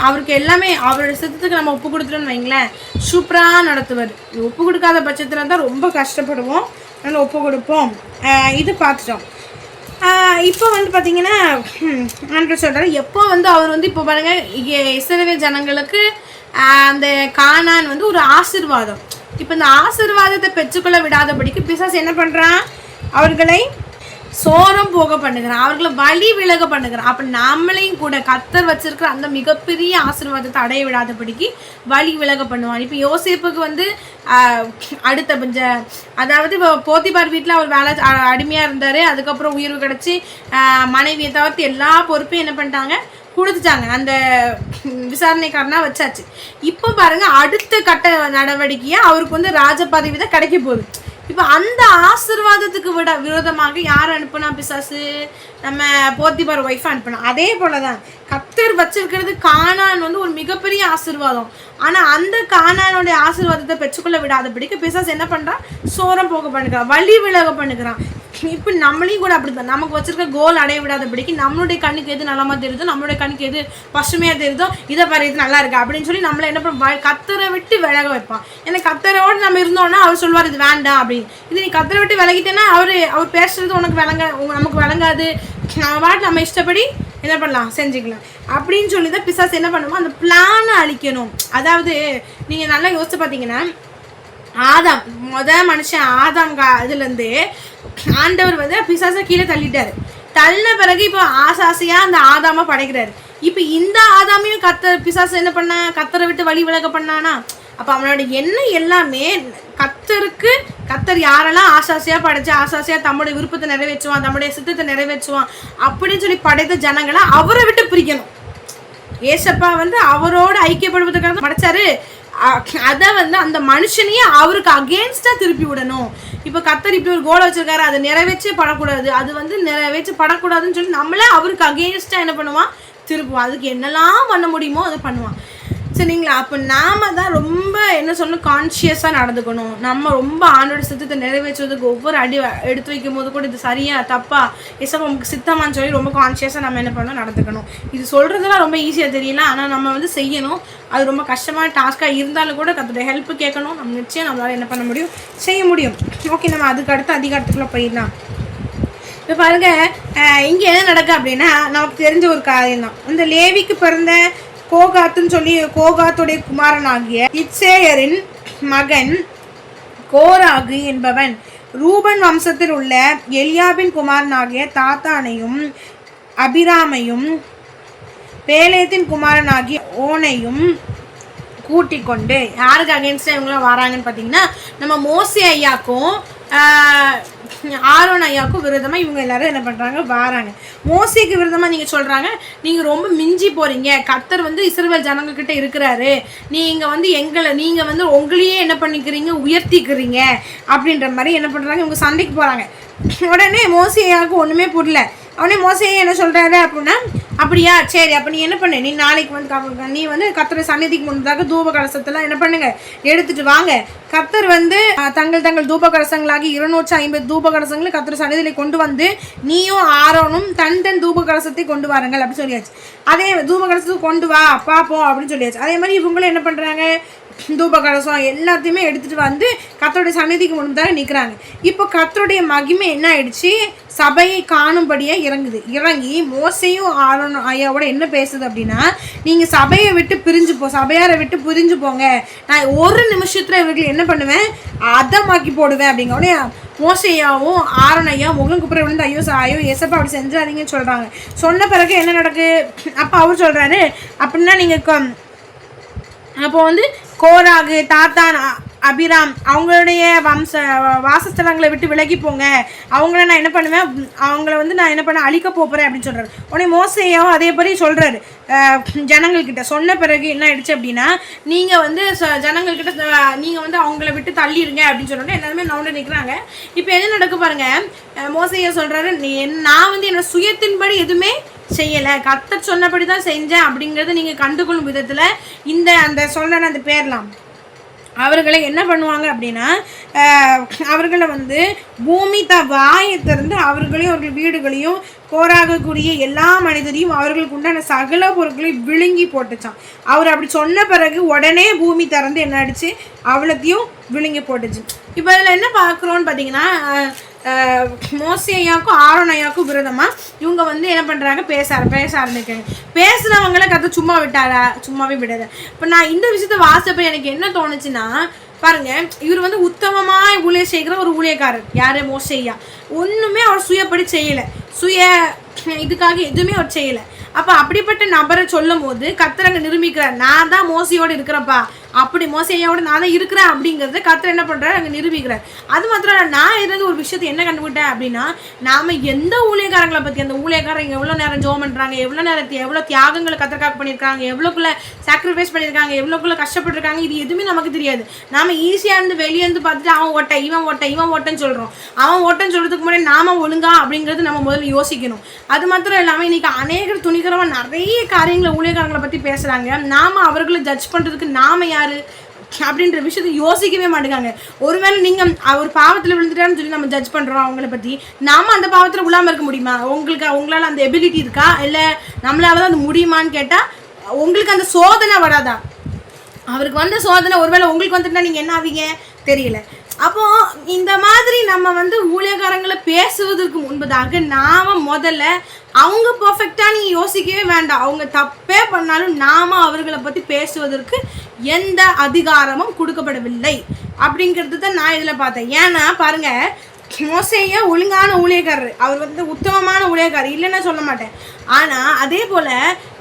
அவருக்கு எல்லாமே அவரோட சித்தத்துக்கு நம்ம ஒப்பு கொடுத்துட்டோன்னு வைங்களேன், சூப்பராக நடத்துவார். ஒப்பு கொடுக்காத பட்சத்தில் தான் ரொம்ப கஷ்டப்படுவோம். அதனால் ஒப்பு கொடுப்போம். இது பார்த்துட்டோம். இப்போ வந்து பார்த்திங்கன்னா ஆண்டவர் சொல்கிறார், எப்போ வந்து அவர் வந்து இப்போ பாருங்கள் இஸ்ரவேல் ஜனங்களுக்கு அந்த கானான் வந்து ஒரு ஆசீர்வாதம். இப்போ இந்த ஆசீர்வாதத்தை பெற்றுக்கொள்ள விடாதபடிக்கு பிசாசு என்ன பண்ணுறான், அவர்களை சோரம் போக பண்ணுகிறான், அவர்களை வழி விலக பண்ணுகிறான். அப்போ நம்மளையும் கூட கர்த்தர் வச்சிருக்கிற அந்த மிகப்பெரிய ஆசீர்வாதத்தை அடைய விடாதபடிக்கு வழி விலக பண்ணுவான். இப்போ யோசேப்புக்கு வந்து அடுத்த அதாவது போத்திபார் வீட்டில் அவர் வேலை அடிமையாக இருந்தார். அதுக்கப்புறம் உயர்வு கிடச்சி மனைவியை தவிர்த்து எல்லா பொறுப்பையும் என்ன பண்ணிட்டாங்க, கொடுத்துட்டாங்க. அந்த விசாரணைக்காரனாக வச்சாச்சு. இப்போ பாருங்கள் அடுத்த கட்ட நடவடிக்கையாக அவருக்கு வந்து ராஜ பதவி தான் கிடைக்க போகுது. இப்போ அந்த ஆசீர்வாதத்துக்கு விரோதமாக யார் அனுப்புனா, பிசாசு நம்ம போத்திபார் ஒய்ஃபை அனுப்புனா. அதே போல தான் கர்த்தர் வச்சிருக்கிறது கானான் வந்து ஒரு மிகப்பெரிய ஆசீர்வாதம். ஆனால் அந்த கானானுடைய ஆசீர்வாதத்தை பெற்றுக்கொள்ள விடாதபடிக்கு பிசாசு என்ன பண்ணுறான், சோரம் போக பண்ணுறான், வழி விலக பண்ணுறான். இப்போ நம்மளையும் கூட அப்படி தான், நமக்கு வச்சிருக்க கோல் அடைய விடாதபடிக்கு நம்மளுடைய கண்ணுக்கு எது நல்லமா தெரியுதோ, நம்மளுடைய கண்ணுக்கு எது பசுமையாக தெரியுதோ, இதை பாரு இது நல்லா இருக்கு அப்படின்னு சொல்லி நம்மளை என்ன பண்ண கத்தரை விட்டு விலக வைப்பான். ஏன்னா கத்தரோடு நம்ம இருந்தோம்னா அவர் சொல்வார் இது வேண்டாம் அப்படின்னு. இது நீ கத்தரை விட்டு விலகிட்டேன்னா அவர் பேசுறது நமக்கு விளங்காது, நம்ம இஷ்டப்படி என்ன பண்ணலாம், செஞ்சுக்கலாம் அப்படின்னு சொல்லி தான் பிசாசு என்ன பண்ணுவோம், அந்த பிளானை அழிக்கணும். அதாவது நீங்கள் நல்லா யோசிச்சு பார்த்தீங்கன்னா, ஆதாம் மனுஷன் ஆதாம் இதுலேருந்து ஆண்டவர் வந்து பிசாசை கீழே தள்ளிட்டாரு. தள்ளின பிறகு இப்போ ஆசாசியாக அந்த ஆதாமை படைக்கிறாரு. இப்போ இந்த ஆதாமையும் பிசாசு என்ன பண்ணா, கத்தரை விட்டு வழி விலக பண்ணானா. அப்போ அவனோட எண்ணம் எல்லாமே கத்தர் யாரெல்லாம் ஆசாசியாக படைச்சு ஆசாசியாக தம்முடைய விருப்பத்தை நிறைவேற்றுவான், தம்முடைய சித்தத்தை நிறைவேற்றுவான் அப்படின்னு சொல்லி படைத்த ஜனங்களை அவரை விட்டு பிரிக்கணும். ஏசப்பா வந்து அவரோட ஐக்கியப்படுவதற்காக படைச்சாரு. அதை வந்து அந்த மனுஷனையே அவருக்கு அகேன்ஸ்டா திருப்பி விடணும். இப்போ கத்தர் இப்படி ஒரு கோலை வச்சிருக்காரு, அதை நிறைவேற்றே படக்கூடாது, அது வந்து நிறைவேற்றி படக்கூடாதுன்னு சொல்லி நம்மளே அவருக்கு அகேன்ஸ்டா என்ன பண்ணுவான், திருப்புவான். அதுக்கு என்னெல்லாம் பண்ண முடியுமோ அதை பண்ணுவான். சரிங்களா? அப்போ நாம தான் ரொம்ப என்ன சொல்லணும், கான்ஷியஸாக நடந்துக்கணும். நம்ம ரொம்ப ஆண்டோட சித்தத்தை நிறைவேற்றுவதுக்கு ஒவ்வொரு அடி எடுத்து வைக்கும் போது கூட இது சரியா தப்பா ஏசப்பா நமக்கு சித்தமான்னு சொல்லி ரொம்ப கான்ஷியஸாக நம்ம என்ன பண்ணணும், நடந்துக்கணும். இது சொல்கிறதுலாம் ரொம்ப ஈஸியாக தெரியல, ஆனால் நம்ம வந்து செய்யணும். அது ரொம்ப கஷ்டமான டாஸ்க்காக இருந்தாலும் கூட கத்தோட ஹெல்ப் கேட்கணும். நம்ம நிச்சயம் நம்மளால் என்ன பண்ண முடியும், செய்ய முடியும். ஓகே, நம்ம அதுக்கு அடுத்து அதிகாரத்துக்குள்ளே போயிடலாம். இப்போ பாருங்க, இங்கே என்ன நடக்கு அப்படின்னா நமக்கு தெரிஞ்ச ஒரு காரியம் தான். இந்த லேவிக்கு பிறந்த கோகாத்துன்னு சொல்லி கோகாத்துடைய குமாரனாகிய இத்சேயரின் மகன் கோராகு என்பவன் ரூபன் வம்சத்தில் உள்ள எலியாபின் குமாரனாகிய தாத்தானையும் அபிராமையும் பேலேத்தின் குமாரனாகிய ஓனையும் கூட்டிக் கொண்டு யாருக்கு அகேன்ஸ்டாக இவங்களாம் வராங்கன்னு பார்த்தீங்கன்னா, நம்ம மோசே ஐயாக்கும் ஆரோன் ஐயாவுக்கும் விரோதமாக இவங்க எல்லாரும் என்ன பண்ணுறாங்க, வாராங்க. மோசேக்கு விரோதமாக நீங்கள் சொல்கிறாங்க, நீங்கள் ரொம்ப மிஞ்சி போகிறீங்க, கர்த்தர் வந்து இஸ்ரவேல் ஜனங்கக்கிட்ட இருக்கிறாரு, நீங்கள் வந்து நீங்கள் வந்து உங்களையே என்ன பண்ணிக்கிறீங்க, உயர்த்திக்கிறீங்க அப்படின்ற மாதிரி என்ன பண்ணுறாங்க, இவங்க சண்டைக்கு போகிறாங்க. உடனே மோசே ஐயாவுக்கு ஒன்றுமே புரியல. அவனே மோசையே என்ன சொல்கிறாரு அப்படின்னா, அப்படியா சரி, அப்போ நீ என்ன பண்ணு, நீ நாளைக்கு வந்து நீ வந்து கர்த்தர் சந்நிதிக்கு முன்னதாக தூப கலசத்தெல்லாம் என்ன பண்ணுங்க, எடுத்துட்டு வாங்க. கர்த்தர் வந்து தங்கள் தூப கலசங்களாகி 250 தூப கலசங்களை கர்த்தர் சந்நிதியில் கொண்டு வந்து நீயும் ஆரோனும் தன் தூப கலசத்தை கொண்டு வாருங்கள் அப்படின்னு சொல்லியாச்சு. அதே தூப கலசத்துக்கு கொண்டு வா பார்ப்போம் அப்படின்னு சொல்லியாச்சு. அதே மாதிரி இவங்களும் என்ன பண்ணுறாங்க, தூப கலசம் எல்லாத்தையுமே எடுத்துகிட்டு வந்து கர்த்தருடைய சந்நிதிக்கு முன்பாக நிற்கிறாங்க. இப்போ கர்த்தருடைய மகிமை என்ன ஆயிடுச்சு, சபையை காணும்படியே இறங்கி மோசையும் ஆரோன் ஐயாவோட என்ன பேசுது அப்படின்னா, நீங்கள் சபையை விட்டு சபையாரை விட்டு பிரிஞ்சு போங்க, நான் ஒரு நிமிஷத்தில் இவர்கள் என்ன பண்ணுவேன், அதமாக்கி போடுவேன் அப்படிங்க. உடனே மோசையாவும் ஆரோன் ஐயா முகம் குப்புற விழுந்து ஐயோ ஏசப்பா அப்படி செஞ்சாதீங்கன்னு சொல்கிறாங்க. சொன்ன பிறகு என்ன நடக்கு, அப்போ அவர் சொல்கிறாரு, அப்படின்னா நீங்கள் அப்போ வந்து கோராகு தாத்தான் அபிராம் அவங்களுடைய வாசஸ்தலங்களை விட்டு விலகி போங்க, அவங்கள நான் என்ன பண்ணுவேன், அவங்கள வந்து நான் என்ன பண்ண அழிக்க போகிறேன் அப்படின்னு சொல்கிறாரு. உடனே மோசையாவும் அதே மாதிரி சொல்கிறாரு ஜனங்கள்கிட்ட. சொன்ன பிறகு என்ன ஆயிடுச்சு அப்படின்னா, நீங்கள் வந்து ஜனங்கள்கிட்ட நீங்கள் வந்து அவங்கள விட்டு தள்ளிடுங்க அப்படின்னு சொல்லிட்டு எல்லாருமே நவுண்டு நிற்கிறாங்க. இப்போ என்ன நடக்க பாருங்க, மோசையா சொல்கிறாரு, நான் வந்து என்னோட சுயத்தின்படி எதுவுமே செய்யலை, கர்த்தர் சொன்னபடி தான் செஞ்சேன் அப்படிங்கிறத நீங்கள் கண்டுகொள்ளும் விதத்தில் அந்த சொல்கிற அந்த பேர்லாம் அவர்களை என்ன பண்ணுவாங்க அப்படின்னா, அவர்களை வந்து பூமி வாயை திறந்து அவர்களையும் அவர்கள் வீடுகளையும் கோராகக்கூடிய எல்லா மனிதரையும் அவர்களுக்கு உண்டான சகல பொருட்களையும் விழுங்கி போட்டுச்சான். அவர் அப்படி சொன்ன பிறகு உடனே பூமி திறந்து என்ன ஆயிடுச்சு, அவ்வளோத்தையும் விழுங்கி போட்டுச்சு. இப்போ இதில் என்ன பார்க்குறோன்னு பார்த்தீங்கன்னா, மோசே ஐயாவுக்கும் ஆரோன் ஐயாவுக்கும் விரோதமாக இவங்க வந்து என்ன பண்ணுறாங்க, பேச ஆரம்பிக்காங்க. பேசுகிறவங்கள கற்று சும்மாவே விடாத. இப்போ நான் இந்த விஷயத்த வாசிப்ப எனக்கு என்ன தோணுச்சுன்னா, பாருங்க, இவர் வந்து உத்தமமாக ஊழியர் செய்கிற ஒரு ஊழியக்காரர். யார், மோசே ஐயா. ஒன்றுமே அவர் சுயப்படி செய்யலை, இதுக்காக எதுவுமே அவர் செய்யலை. அப்போ அப்படிப்பட்ட நபரை சொல்லும் போது கர்த்தர் அங்கே நிரூபிக்கிறார், நான் தான் மோசையோடு இருக்கிறப்பா, அப்படி மோசையோட நான் தான் இருக்கிறேன் அப்படிங்கிறத கர்த்தர் என்ன பண்ணுறாரு, அங்கே நிரூபிக்கிறார். அது மாத்திரம் நான் இருந்து ஒரு விஷயத்தை என்ன கண்டுபிட்டேன் அப்படின்னா, நாம் எந்த ஊழியக்காரங்களை பற்றி, அந்த ஊழியக்காரங்க எவ்வளோ நேரம் ஜோம் பண்ணுறாங்க, எவ்வளோ தியாகங்களை கர்த்தருக்காக பண்ணியிருக்காங்க, எவ்வளோக்குள்ள சாக்ரிஃபைஸ் பண்ணியிருக்காங்க, எவ்வளோக்குள்ள கஷ்டப்பட்டுருக்காங்க, இது எதுவுமே நமக்கு தெரியாது. நாம் ஈஸியாக இருந்து வெளியே இருந்து பார்த்துட்டு அவன் ஓட்டன்னு சொல்கிறோம். அவன் ஓட்டன்னு சொல்கிறதுக்கு முன்னாடி நாம ஒழுங்கா அப்படிங்கிறது நம்ம முதல்ல யோசிக்கணும். அது மாத்திரம் இல்லாமல் இன்னைக்கு அநேகர் துணிகரமாக நிறைய காரியங்களை ஊழியக்காரங்களை பற்றி பேசுகிறாங்க. நாம் அவர்களை ஜட்ஜ் பண்ணுறதுக்கு நாம் யார் அப்படின்ற விஷயத்தை யோசிக்கவே மாட்டேங்காங்க. ஒருவேளை நீங்கள் ஒரு பாவத்தில் விழுந்துட்டான்னு சொல்லி நம்ம ஜட்ஜ் பண்ணுறோம் அவங்கள பற்றி, நாம் அந்த பாவத்தில் விழாமல் இருக்க முடியுமா? உங்களால் அந்த எபிலிட்டி இருக்கா, இல்லை நம்மளால தான் அது முடியுமான்னு கேட்டால் உங்களுக்கு அந்த சோதனை வராதா? அவருக்கு வந்த சோதனை ஒருவேளை உங்களுக்கு வந்துட்டுனா நீங்கள் என்ன ஆவீங்க தெரியல. அப்போ இந்த மாதிரி நம்ம வந்து ஊழியக்காரங்களை பேசுவதற்கு முன்பதாக நாம முதல்ல அவங்க பர்ஃபெக்டா நீங்க யோசிக்கவே வேண்டாம். அவங்க தப்பே பண்ணாலும் நாம அவர்களை பத்தி பேசுவதற்கு எந்த அதிகாரமும் கொடுக்கப்படவில்லை அப்படிங்கிறது தான் நான் இதுல பார்த்தேன். ஏன்னா பாருங்க, மோசேயா ஒழுங்கான ஊழியக்காரர், அவர் வந்து உத்தமமான ஊழியக்காரர் இல்லைன்னா சொல்ல மாட்டேன். ஆனால் அதே போல்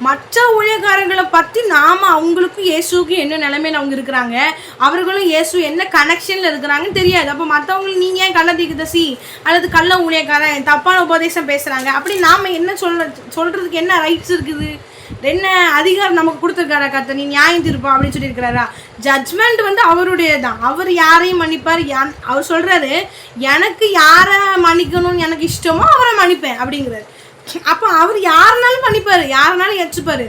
மற்ற ஊழியக்காரர்களை பற்றி நாம் அவங்களுக்கும் இயேசுக்கும் என்ன நிலைமையில் அவங்க இருக்கிறாங்க, அவர்களும் இயேசு என்ன கனெக்ஷனில் இருக்கிறாங்கன்னு தெரியாது. அப்போ மற்றவங்களுக்கு நீங்கள் ஏன் கள்ள தீர்க்கதரிசி அல்லது கள்ள ஊழியக்காரன் தப்பான உபதேசம் பேசுகிறாங்க அப்படி நாம் என்ன சொல்கிறதுக்கு என்ன ரைட்ஸ் இருக்குது, என்ன அதிகாரம் நமக்கு கொடுத்துருக்காரா கர்த்தர், நீ நியாயம் தீர்ப்பா அப்படின்னு சொல்லியிருக்கிறாரா? ஜட்ஜ்மெண்ட் வந்து அவருடைய தான், அவர் யாரையும் மன்னிப்பார். அவர் சொல்கிறாரு எனக்கு யாரை மன்னிக்கணும்னு எனக்கு இஷ்டமோ அவரை மன்னிப்பேன் அப்படிங்கிறாரு. அப்போ அவர் யாருனாலும் மன்னிப்பார், யாருனாலும் ஏற்றுப்பார்.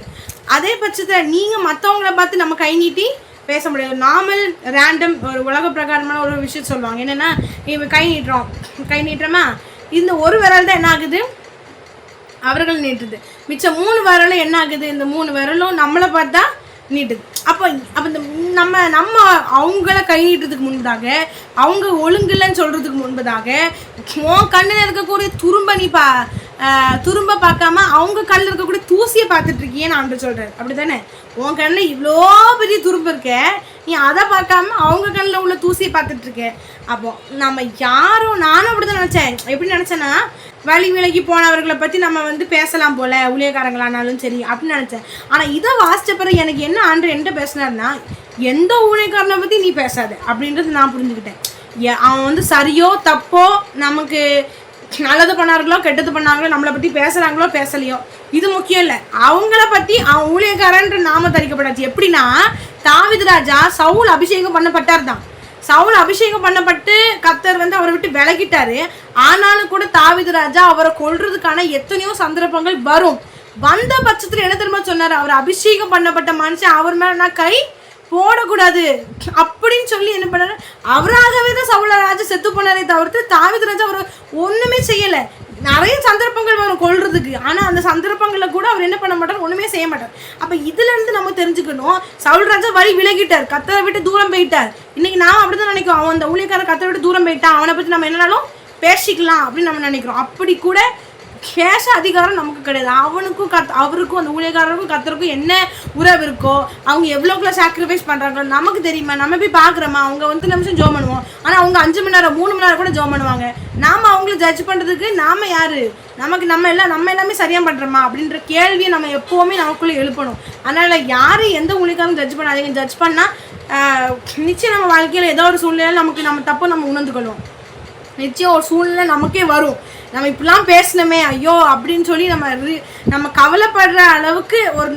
அதே பட்சத்தில் நீங்கள் மற்றவங்கள பார்த்து நம்ம கை நீட்டி பேச முடியாது. நார்மல் ரேண்டம் ஒரு உலக பிரகாரமான ஒரு விஷயம் சொல்லுவாங்க. என்னென்னா இப்போ கை நீட்டுறோமா, இந்த ஒரு விரல் தான் என்ன ஆகுது, அவர்கள் நீட்டுது. மிச்சம் 3 விரலும் என்ன ஆகுது, இந்த 3 விரலும் நம்மளை பார்த்தா நீட்டுது. அப்போ இந்த நம்ம அவங்கள கை நீட்டுறதுக்கு முன்பதாக, அவங்க ஒழுங்குலன்னு சொல்கிறதுக்கு முன்பதாக உன் கண்ணில் இருக்கக்கூடிய துரும்ப பார்க்காம அவங்க கண்ணில் இருக்கக்கூடிய தூசியை பார்த்துட்ருக்கியேன்னு ஆண்டு சொல்கிறார். அப்படி தானே? உன் கண்ணில் இவ்வளோ பெரிய துரும்பு இருக்க, நீ அதை பார்க்காம அவங்க கண்ணில் உள்ள தூசியை பார்த்துட்ருக்க. அப்போ நம்ம நானும் அப்படி தான் நினச்சேன். எப்படி நினச்சேன்னா, வழி விலகி போனவர்களை பற்றி நம்ம வந்து பேசலாம் போல், ஊழியக்காரங்களானாலும் சரி அப்படின்னு நினச்சேன். ஆனால் இதை வாசித்த பிறகு எனக்கு என்ன ஆண்டு என்கிட்ட பேசினார்னா, எந்த ஊழியக்காரனை பற்றி நீ பேசாத அப்படின்றது நான் புரிஞ்சுக்கிட்டேன். அவன் வந்து சரியோ தப்போ, நமக்கு நல்லது பண்ணார்களோ கெட்டது பண்ணாங்களோ, நம்மளை பற்றி பேசுகிறாங்களோ பேசலையோ, இது முக்கியம் இல்லை. அவங்கள பற்றி அவன் ஊழியக்காரன்ற நாம தரிக்கப்படாச்சு. எப்படின்னா, தாவீது ராஜா சவுல் அபிஷேகம் பண்ணப்பட்டார் தான். சவுல் அபிஷேகம் பண்ணப்பட்டு கர்த்தர் வந்து அவரை விட்டு விலகிட்டாரு. ஆனாலும் கூட தாவீது ராஜா அவரை கொல்றதுக்கான எத்தனையோ சந்தர்ப்பங்கள் வரும். வந்த பட்சத்தில் என்ன தெரியுமா சொன்னார், அவர் அபிஷேகம் பண்ணப்பட்ட மனுஷன், அவர் மேலே நான் கை போடக்கூடாது அப்படின்னு சொல்லி என்ன பண்ணாரு, அவராகவே தான் சவுல் ராஜா செத்து போனாரே தவிர்த்து தாவீது ராஜா அவர் ஒன்றுமே செய்யலை. நிறைய சந்தர்ப்பங்கள் வரும் கொல்றதுக்கு, ஆனால் அந்த சந்தர்ப்பங்களில் கூட அவர் என்ன பண்ண மாட்டார், ஒன்றுமே செய்ய மாட்டார். அப்போ இதுலேருந்து நம்ம தெரிஞ்சுக்கணும், சவுல் ராஜா வழி விலகிட்டார், கர்த்தரை விட்டு தூரம் போயிட்டார். இன்னைக்கு நாம் அப்படி தான் நினைக்கிறோம், அவன் அந்த ஊழியக்காரர் கர்த்தரை விட்டு தூரம் போயிட்டான், அவனை பற்றி நம்ம என்னன்னாலும் பேசிக்கலாம் அப்படின்னு நம்ம நினைக்கிறோம். அப்படி கூட பேச அதிகாரம் நமக்கு கிடையாது. அவருக்கும் அந்த ஊழியக்காரருக்கும் கர்த்தருக்கும் என்ன உறவு இருக்கோ, அவங்க எவ்வளோக்குள்ள சாக்ரிஃபைஸ் பண்ணுறாங்களோ நமக்கு தெரியுமா? நம்ம போய் பார்க்குறோமா? அவங்க 1 நிமிஷம் ஜோம் பண்ணுவோம், ஆனால் அவங்க 5 மணி நேரம் 3 மணி நேரம் கூட ஜோம் பண்ணுவாங்க. நாம் அவங்கள ஜட்ஜ் பண்ணுறதுக்கு நாம் யார்? நம்ம எல்லாமே சரியாக பண்ணுறோமா அப்படின்ற கேள்வியை நம்ம எப்போவுமே நமக்குள்ளே எழுப்பணும். அதனால் யார் எந்த ஊழியக்காரரும் ஜட்ஜ் பண்ணாதீங்க. ஜட்ஜ் பண்ணால் நிச்சயம் நம்ம வாழ்க்கையில் ஏதோ ஒரு சூழ்நிலை நம்ம தப்போ நம்ம உணர்ந்துக்கொள்வோம். நிச்சயம் ஒரு சூழ்நிலை நமக்கே வரும், நம்ம இப்படிலாம் பேசணுமே ஐயோ அப்படின்னு சொல்லி நம்ம கவலைப்படுற அளவுக்கு ஒரு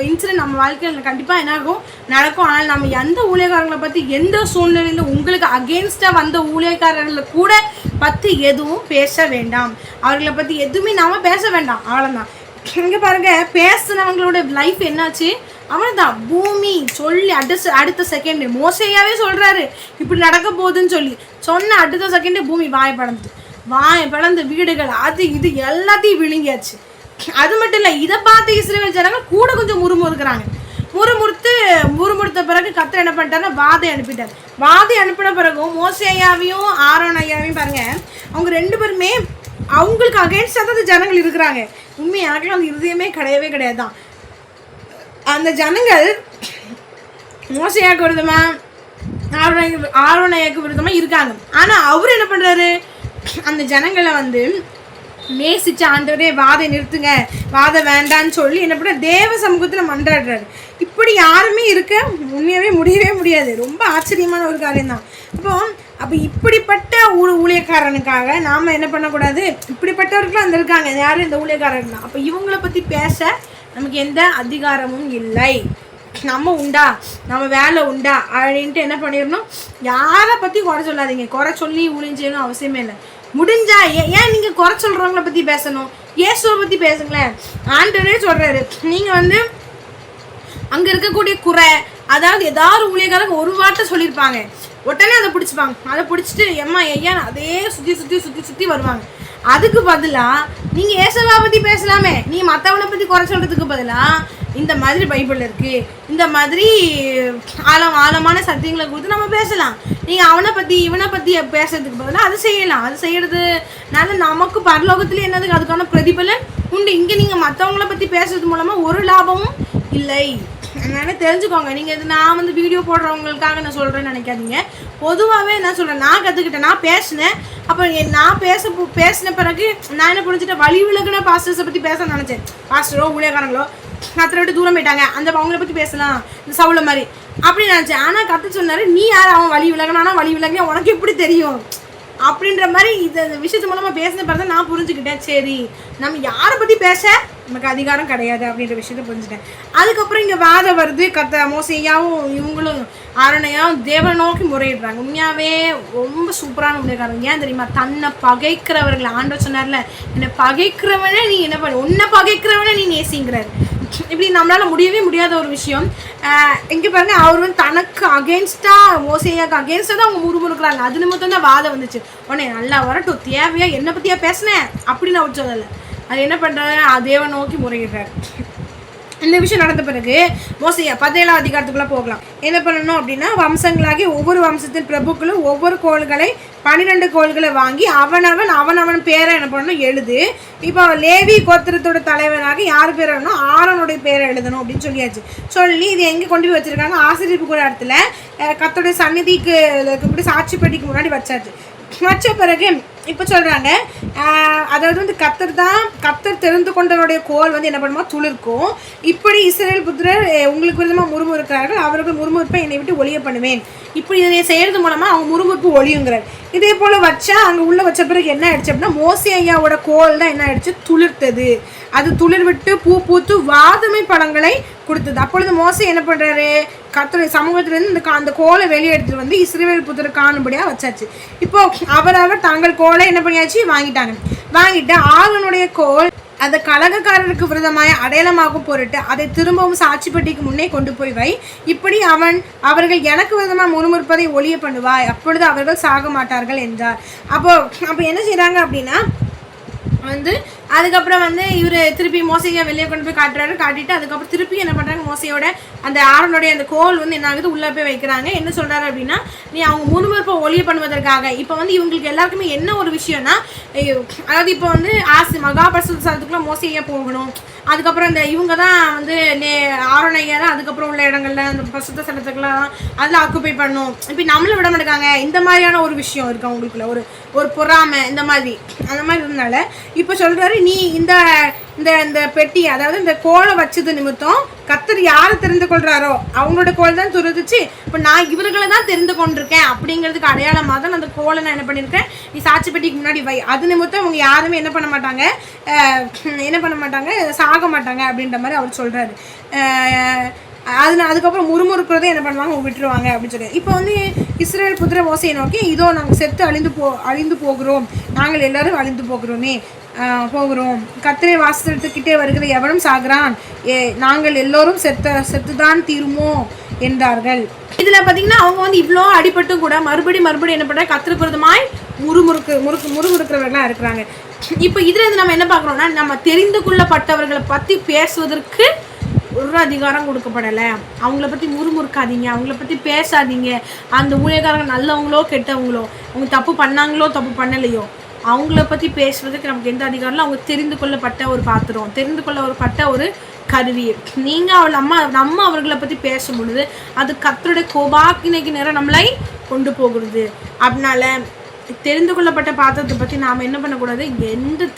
இன்சிடென்ட் நம்ம வாழ்க்கையில் கண்டிப்பாக என்னாகும், நடக்கும். ஆனால் நம்ம எந்த ஊழியக்காரங்களை பற்றி எந்த சூழ்நிலையில் உங்களுக்கு அகெயின்ஸ்டாக வந்த ஊழியக்காரர்களை கூட பற்றி எதுவும் பேச வேண்டாம். அவர்களை பற்றி எதுவுமே நாம் பேச வேண்டாம், அவ்வளோதான். இங்கே பாருங்கள், பேசுனவங்களோட லைஃப் என்னாச்சு, அவன் தான் பூமி சொல்லி அடுத்த செகண்டு மோசையாவே சொல்கிறாரு இப்படி நடக்க போகுதுன்னு சொன்ன அடுத்த செகண்டு பூமி வாயை பழந்து வீடுகள் அது இது எல்லாத்தையும் விழுங்கியாச்சு. அது மட்டும் இல்லை, இதை பார்த்து இஸ்ரவேல் ஜனங்கள் கூட கொஞ்சம் முறுமுறுக்கிறாங்க. முறுமுறுத்த பிறகு கர்த்தர் என்ன பண்ணிட்டாருன்னா வாதை அனுப்பிட்டார். வாதை அனுப்பின பிறகும் மோசேயாவையும் ஆரோன் ஐயாவையும் பாருங்க, அவங்க 2 பேருமே அவங்களுக்கு அகேன்ஸ்டாக தான் ஜனங்கள் இருக்கிறாங்க. உண்மை எனக்குலாம் அந்த இருதயமே கிடையவே கிடையாது தான். அந்த ஜனங்கள் மோசையாக்கு விருதமாக ஆரோனையாக்கு விருதமாக இருக்காங்க. ஆனால் அவர் என்ன பண்ணுறாரு, அந்த ஜனங்களை வந்து நேசிச்சு ஆண்டவரே வாதை நிறுத்துங்க, வாதை வேண்டான்னு சொல்லி என்ன பண்ண தேவ சமூகத்தில் மன்றாடுறாரு. இப்படி யாருமே இருக்க உண்மையாகவே முடியவே முடியாது. ரொம்ப ஆச்சரியமான ஒரு காரியம்தான். அப்போ இப்படிப்பட்ட ஊழியக்காரனுக்காக நாம் என்ன பண்ணக்கூடாது, இப்படிப்பட்டவர்களும் அந்த இருக்காங்க யாரும் இந்த ஊழியக்காரன் தான். அப்போ இவங்களை பற்றி பேச நமக்கு எந்த அதிகாரமும் இல்லை. நம்ம உண்டா, நம்ம வேலை உண்டா அப்படின்ட்டு என்ன பண்ணிடணும், யாரை பற்றி குறை சொல்லாதீங்க. குறை சொல்லி ஊழியம் செய்யணும் அவசியமே இல்லை. முடிஞ்சா ஏன் நீங்கள் குறை சொல்கிறவங்கள பற்றி பேசணும், இயேசுவை பற்றி பேசுங்களேன். ஆண்டவரே சொல்கிறாரு, நீங்கள் வந்து அங்கே இருக்கக்கூடிய குறை, அதாவது ஏதாவது ஊழியக்காரங்க ஒரு வார்த்தை சொல்லியிருப்பாங்க, உடனே அதை பிடிச்சிப்பாங்க. அதை பிடிச்சிட்டு ஐயான்னு அதே சுற்றி வருவாங்க. அதுக்கு பதிலாக நீங்கள் இயேசுவை பற்றி பேசலாமே. நீ மற்றவனை பற்றி குறை சொல்கிறதுக்கு பதிலாக இந்த மாதிரி பைபிளில் இருக்குது, இந்த மாதிரி ஆழமான சத்தியங்களை கொடுத்து நம்ம பேசலாம். நீங்கள் அவனை பற்றி இவனை பற்றி பேசுறதுக்கு பதிலாக அது செய்யலாம். அது செய்கிறதுனால நமக்கு பரலோகத்துலேயே என்னது அதுக்கான பிரதிபலன் உண்டு. இங்கே நீங்கள் மற்றவங்கள பற்றி பேசுறது மூலமாக ஒரு லாபமும் இல்லை. அதனால தெரிஞ்சுக்கோங்க. நீங்கள் இது நான் வந்து வீடியோ போடுறவங்களுக்காக நான் சொல்கிறேன்னு நினைக்காதீங்க. பொதுவாகவே என்ன சொல்கிறேன், நான் கற்றுக்கிட்டேன், நான் பேசினேன். அப்போ நான் பேசின பிறகு நான் என்ன புரிஞ்சுட்டேன், வழி விலகுன பாஸ்டர்ஸை பற்றி பேச நினச்சேன். பாஸ்டரோ ஊழியக்காரங்களோ கத்தரை விட்டு தூரம் போயிட்டாங்க, அந்த அவங்கள பற்றி பேசலாம், இந்த சவுள மாதிரி அப்படின்னு நினச்சேன். ஆனால் கற்று சொன்னார், நீ யார் அவன் வழி விலகினானா வழி விலகினா உனக்கு எப்படி தெரியும் அப்படின்ற மாதிரி இந்த விஷயத்து மூலமாக பேசின பிறகு நான் புரிஞ்சுக்கிட்டேன். சரி, நம்ம யாரை பற்றி பேச நமக்கு அதிகாரம் கிடையாது அப்படின்ற விஷயத்த புரிஞ்சுட்டேன். அதுக்கப்புறம் இங்கே வாதம் வருது. மோசையாவும் இவங்களும் ஆரணையாவும் தேவனை நோக்கி முறையிடுறாங்க. உண்மையாகவே ரொம்ப சூப்பரான முறைக்காரங்க. ஏன் தெரியுமா, தன்னை பகைக்கிறவர்கள் ஆண்டவர் சொன்னார்ல, என்னை பகைக்கிறவனே நீ என்ன பண்ண, உன்னை பகைக்கிறவனே நீ நேசிங்கிறார். இப்படி நம்மளால முடியவே முடியாத ஒரு விஷயம். இங்கே பாருங்க, அவர் வந்து தனக்கு அகேன்ஸ்டாக மோசையாக்கு அகேன்ஸ்டாக தான் அவங்க முறுமுறுக்கிறாங்க. அது நிமித்தம் தான் வாதம் வந்துச்சு. உடனே நல்லா வரட்டும், தேவையா என்னை பற்றியா பேசினேன் அப்படின்னு அவர் சொல்லலை. அது என்ன பண்ணுறாரு, தேவனை நோக்கி முறையிடுறாரு. இந்த விஷயம் நடந்த பிறகு மோசையா 17ஆம் அதிகாரத்துக்குள்ளே போகலாம். என்ன பண்ணணும் அப்படின்னா, வம்சங்களாகி ஒவ்வொரு வம்சத்தின் பிரபுக்களும் ஒவ்வொரு கோள்களை 12 கோள்களை வாங்கி அவனவன் பேரை என்ன பண்ணணும் எழுது. இப்போ லேவி கோத்திரத்தோட தலைவராக யார் பேர் எழுதணும், ஆரோனுடைய பேரை எழுதணும் அப்படின்னு சொல்லியாச்சு. சொல்லி இது எங்கே கொண்டு போய் வச்சுருக்காங்க, ஆசிரியப்பு கூட இடத்துல கர்த்தருடைய சந்நிதிக்கு இருக்கக்கூடிய சாட்சி பெட்டிக்கு முன்னாடி வச்சாச்சு. வச்ச பிறகு இப்போ சொல்கிறாங்க, அதாவது வந்து கர்த்தர் தெரிந்து கொண்டவருடைய கோல் வந்து என்ன பண்ணுமோ துளிர்க்கும். இப்படி இஸ்ரவேல் புத்திரர் உங்களுக்கு விதமாக முறுமுறுக்கிறார்கள், அவர்கள் முறுமுறுப்பை என்னை விட்டு ஒழிய பண்ணுவேன். இப்படி இதை செய்கிறது மூலமாக அவங்க முறுமுறுப்பு ஒழியுங்கிறார். இதே போல் வச்சா அங்கே உள்ளே வச்ச பிறகு என்ன ஆயிடுச்சு அப்படின்னா, மோசே ஐயாவோட கோல் தான் என்ன ஆயிடுச்சு, துளிர்த்தது. அது துளிர் விட்டு பூ பூத்து வாதுமை பழங்களை கொடுத்தது. அப்பொழுது மோசே என்ன பண்ணுறாரு, கர்த்தருடைய சமூகத்திலேருந்து அந்த கோலை வெளியே எடுத்துகிட்டு வந்து இஸ்ரவேல் புத்திரர் காணும்படியாக வச்சாச்சு. இப்போ அவரவர் தங்கள் கோலை என்ன பண்ணியாச்சு, வாங்கிட்டு ஆரோனுடைய கோல் அந்த கலகக்காரருக்கு விரதமாய அடையாளமாகும் பொருட்டு அதை திரும்பவும் சாட்சி பெட்டிக்கு முன்னே கொண்டு போய் வை. இப்படி அவர்கள் எனக்கு விரதமாக முறுமுறுப்பதை ஒழிய பண்ணுவாய், அப்பொழுது அவர்கள் சாக மாட்டார்கள் என்றார். அப்போ என்ன செய்கிறாங்க அப்படின்னா வந்து அதுக்கப்புறம் வந்து இவர் திருப்பி மோசையை வெளியே கொண்டு போய் காட்டிட்டு அதுக்கப்புறம் திருப்பி என்ன பண்ணுறாங்க, மோசையோட அந்த ஆரோனுடைய அந்த கோல் வந்து என்ன ஆகுது, உள்ளே போய் வைக்கிறாங்க. என்ன சொல்கிறாரு அப்படின்னா, நீ அவங்க முறுமுறுப்பை ஒளிய பண்ணுவதற்காக இப்போ வந்து இவங்களுக்கு எல்லாருக்குமே என்ன ஒரு விஷயம்னா, அதாவது இப்போ வந்து மகாபரிசுத்த ஸ்தலத்துக்குள்ள மோசையா போகணும். அதுக்கப்புறம் இந்த இவங்க தான் வந்து ஆரோனையா தான் அதுக்கப்புறம் உள்ள இடங்கள்ல அந்த பரிசுத்த ஸ்தலத்துக்குலாம் அதில் ஆக்குப்பை பண்ணணும். இப்போ நம்மளை விட மாட்டாங்க. இந்த மாதிரியான ஒரு விஷயம் இருக்குது அவங்களுக்குள்ள, ஒரு பொறாமை இந்த மாதிரி இருந்தனால இப்போ சொல்கிறாரு, நீ இந்த இந்த பெட்டி அதாவது இந்த கோலை வச்சது நிமித்தம் கர்த்தர் யாரை தெரிந்து கொள்கிறாரோ அவங்களோட கோல் தான் துருதுச்சு. இப்போ நான் இவர்களை தான் தெரிந்து கொண்டிருக்கேன் அப்படிங்கிறதுக்கு அடையாளமாக தான் அந்த கோலை நான் என்ன பண்ணியிருக்கேன், நீ சாட்சி பெட்டிக்கு முன்னாடி வை. அது நிமித்தம் அவங்க யாருமே என்ன பண்ண மாட்டாங்க, சாக மாட்டாங்க அப்படின்ற மாதிரி அவர் சொல்கிறாரு. அதுக்கப்புறம் முறுமுறுக்கிறதே என்ன பண்ணுவாங்க, விட்டுருவாங்க அப்படின்னு சொல்லி. இப்போ வந்து இஸ்ரவேல் புத்திர மோசையை நோக்கி, இதோ நாங்கள் செத்து அழிந்து போகிறோம், நாங்கள் எல்லாரும் அழிந்து போகிறோம், கர்த்தரை வாசத்துக்கிட்டே வருகிற எவனும் சாகிறான், நாங்கள் எல்லோரும் செத்துதான் தீருமோ என்றார்கள். இதில் பார்த்தீங்கன்னா அவங்க வந்து இவ்வளோ அடிபட்டும் கூட மறுபடியும் என்ன பண்ணுறாங்க, கர்த்தருக்கு விரோதமாய் முறுமுறுக்கிறவர்களாக இருக்கிறாங்க. இப்போ இதில் இருந்து நம்ம என்ன பார்க்குறோம்னா, நம்ம தெரிந்து கொள்ளப்பட்டவர்களை பற்றி பேசுவதற்கு ஒரு அதிகாரம் கொடுக்கப்படலை. அவங்கள பற்றி முறுமுறுக்காதீங்க, அவங்கள பற்றி பேசாதீங்க. அந்த ஊழியக்காரங்க நல்லவங்களோ கெட்டவங்களோ, அவங்க தப்பு பண்ணாங்களோ தப்பு பண்ணலையோ, அவங்கள பற்றி பேசுறதுக்கு நமக்கு எந்த அதிகாரம்ல, அவங்க தெரிந்து கொள்ளப்பட்ட ஒரு பாத்திரம், தெரிந்து கொள்ளப்பட்ட ஒரு கருவி. நீங்கள் நம்ம அவர்களை பற்றி பேசும் பொழுது அது கர்த்தருடைய கோபாக்கினைக்கு நேரம் நம்மளை கொண்டு போகிறது. அதனால தெரிந்து கொள்ளப்பட்ட பாத்திரத்தை பற்றி நாம் என்ன பண்ணக்கூடாது,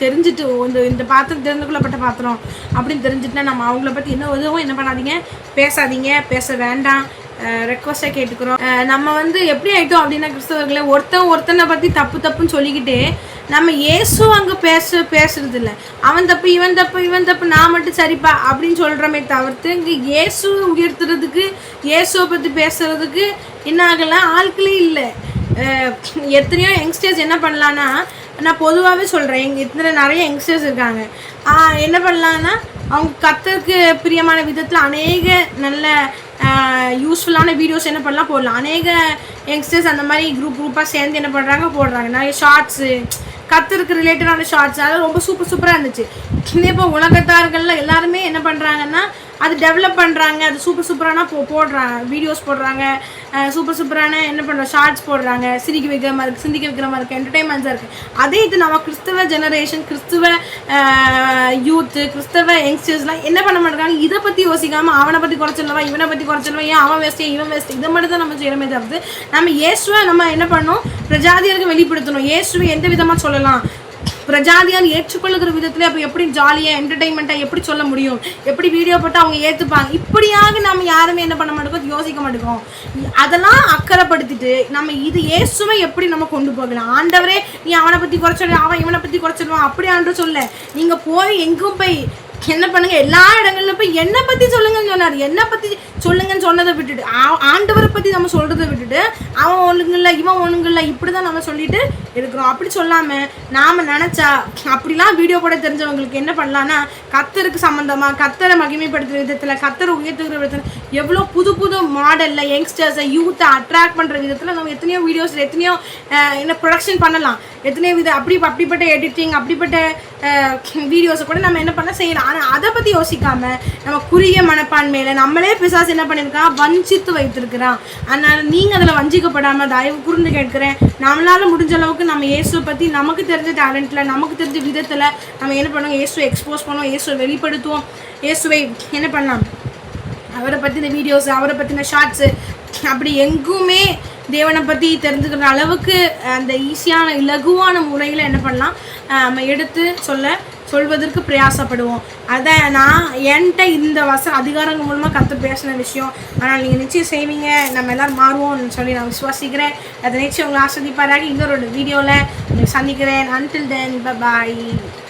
தெரிஞ்சுட்டு இந்த பாத்திரம் தெரிந்து கொள்ளப்பட்ட பாத்திரம் அப்படின்னு தெரிஞ்சுட்டுனா நம்ம அவங்கள பற்றி என்ன பண்ணாதீங்க, பேச வேண்டாம். ரெக்வஸ்ட்டாக கேட்டுக்கிறோம். நம்ம வந்து எப்படி ஆகிட்டோம் அப்படின்னா, கிறிஸ்தவர்களை ஒருத்தனை பற்றி தப்புன்னு சொல்லிக்கிட்டே நம்ம இயேசு அங்கே பேசுறது இல்லை. அவன் தப்பு இவன் தப்பு நான் மட்டும் சரிப்பா அப்படின்னு சொல்கிறோமே தவிர்த்து இங்கே இயேசு உயர்த்துறதுக்கு, இயேசுவை பற்றி பேசுறதுக்கு என்ன ஆகலாம், ஆட்களே இல்லை. எத்தனையோ யங்ஸ்டர்ஸ் என்ன பண்ணலான்னா, நான் பொதுவாகவே சொல்கிறேன், நிறைய யங்ஸ்டர்ஸ் இருக்காங்க. என்ன பண்ணலான்னா, அவங்க கர்த்தருக்கு பிரியமான விதத்தில் அநேக நல்ல யூஸ்ஃபுல்லான வீடியோஸ் என்ன பண்ணலாம் போடலாம். அநேக யங்ஸ்டர்ஸ் அந்த மாதிரி குரூப்பாக சேர்ந்து என்ன போடுறாங்க நிறைய ஷார்ட்ஸு, கர்த்தருக்கு ரிலேட்டடான ஷார்ட்ஸ், அதெல்லாம் ரொம்ப சூப்பராக இருந்துச்சு. இப்போ உலகத்தார்கள்ல எல்லாருமே என்ன பண்ணுறாங்கன்னா, அது டெவலப் பண்ணுறாங்க, அது சூப்பரான போடுறாங்க, வீடியோஸ் போடுறாங்க, சூப்பரான என்ன பண்ணுறோம் ஷார்ட்ஸ் போடுறாங்க, சிரிக்க வைக்கிற மாதிரி இருக்குது, சிந்திக்க வைக்கிற மாதிரி இருக்குது, என்டர்டைன்மெண்ட்ஸாக இருக்குது. அதே இது நம்ம கிறிஸ்தவ ஜெனரேஷன், கிறிஸ்துவ யூத்து, கிறிஸ்தவ யங்ஸ்டர்ஸ்லாம் என்ன பண்ண மாட்டாங்க, இதை பற்றி யோசிக்காமல் அவனை பற்றி குறைச்சிடலவா, இவனை பற்றி குறைச்சிடலவா, ஏன் அவன் வேஸ்ட்டு இவன் வேஸ்ட்டு, இதை மட்டும் தான் நம்ம செய்கிறமே தவிர்த்து நம்ம இயேசுவை நம்ம என்ன பண்ணணும், பிரஜாதியாருக்கு வெளிப்படுத்தணும். இயேசுவை எந்த விதமாக சொல்லலாம், பிரஜாதியார் ஏற்றுக்கொள்ளுகிற விதத்துல அப்போ எப்படி ஜாலியாக என்டர்டைன்மெண்ட்டாக எப்படி சொல்ல முடியும், எப்படி வீடியோ போட்டு அவங்க ஏற்றுப்பாங்க, இப்படியாக நம்ம யாருமே என்ன பண்ண மாட்டோம், யோசிக்க மாட்டோம். அதெல்லாம் அக்கறைப்படுத்திட்டு நம்ம இது இயேசுவை எப்படி நம்ம கொண்டு போகலாம். ஆண்டவரே நீ அவனை பற்றி குறைச்சிடுவான், அவன் இவனை பற்றி குறைச்சிடுவான் அப்படி ஆண்டு சொல்ல, நீங்கள் போய் எங்கும் போய் என்ன பண்ணுங்க, எல்லா இடங்கள்ல போய் என்னை பற்றி சொல்லுங்கன்னு சொன்னார். என்னை பற்றி சொல்லுங்கன்னு சொன்னதை விட்டுட்டு ஆண்டவரை பற்றி நம்ம சொல்கிறத விட்டுட்டு அவன் ஒழுங்கில்லை இவன் ஒழுங்கில்லை இப்படி தான் நம்ம சொல்லிட்டு இருக்கிறோம். அப்படி சொல்லாமல் நாம் நினச்சா அப்படிலாம் வீடியோ போட தெரிஞ்சவங்களுக்கு என்ன பண்ணலான்னா, கர்த்தருக்கு சம்மந்தமாக, கர்த்தரை மகிமைப்படுத்துகிற விதத்தில், கர்த்தரை உயர்த்துகிற விதத்தில் எவ்வளோ புது மாடலில் யங்ஸ்டர்ஸை யூத்தை அட்ராக்ட் பண்ணுற விதத்தில் நம்ம எத்தனையோ வீடியோஸ், எத்தனையோ என்ன ப்ரொடக்ஷன் பண்ணலாம், எத்தனையோ அப்படிப்பட்ட எடிட்டிங், அப்படிப்பட்ட வீடியோஸை கூட நம்ம என்ன பண்ண செய்யலாம். ஆனால் அதை பற்றி யோசிக்காமல் நம்ம குறுகிய மனப்பான்மையில் நம்மளே பிசாசு என்ன பண்ணியிருக்கான், வஞ்சித்து வைத்திருக்கிறான். அதனால் நீங்கள் அதில் வஞ்சிக்கப்படாமல் தயவு கூர்ந்து கேட்குறேன், நம்மளால் முடிஞ்ச அளவுக்கு நம்ம இயேசுவை பற்றி நமக்கு தெரிஞ்ச டேலண்ட்டில், நமக்கு தெரிஞ்ச விதத்தில் நம்ம என்ன பண்ணுவோம், இயேசுவை எக்ஸ்போஸ் பண்ணுவோம், இயேசுவை வெளிப்படுத்துவோம், இயேசுவை என்ன பண்ணலாம், அவரை பற்றின வீடியோஸ், அவரை பற்றின ஷார்ட்ஸு, அப்படி எங்குமே தேவனை பற்றி தெரிஞ்சுக்கிற அளவுக்கு அந்த ஈஸியான இலகுவான முறையில் என்ன பண்ணலாம், நம்ம எடுத்து சொல்வதற்கு பிரயாசப்படுவோம். அதை நான் என்கிட்ட இந்த அதிகாரங்கள் மூலமாக கற்று பேசின விஷயம். ஆனால் நீங்கள் நிச்சயம் செய்வீங்க, நம்ம எல்லோரும் மாறுவோம்னு சொல்லி நான் விசுவாசிக்கிறேன். அதை நிச்சயம் உங்களை ஆஸ்வதிப்பாராக. இன்னொரு வீடியோவில் உங்களுக்கு சந்திக்கிறேன். Until then, bye bye.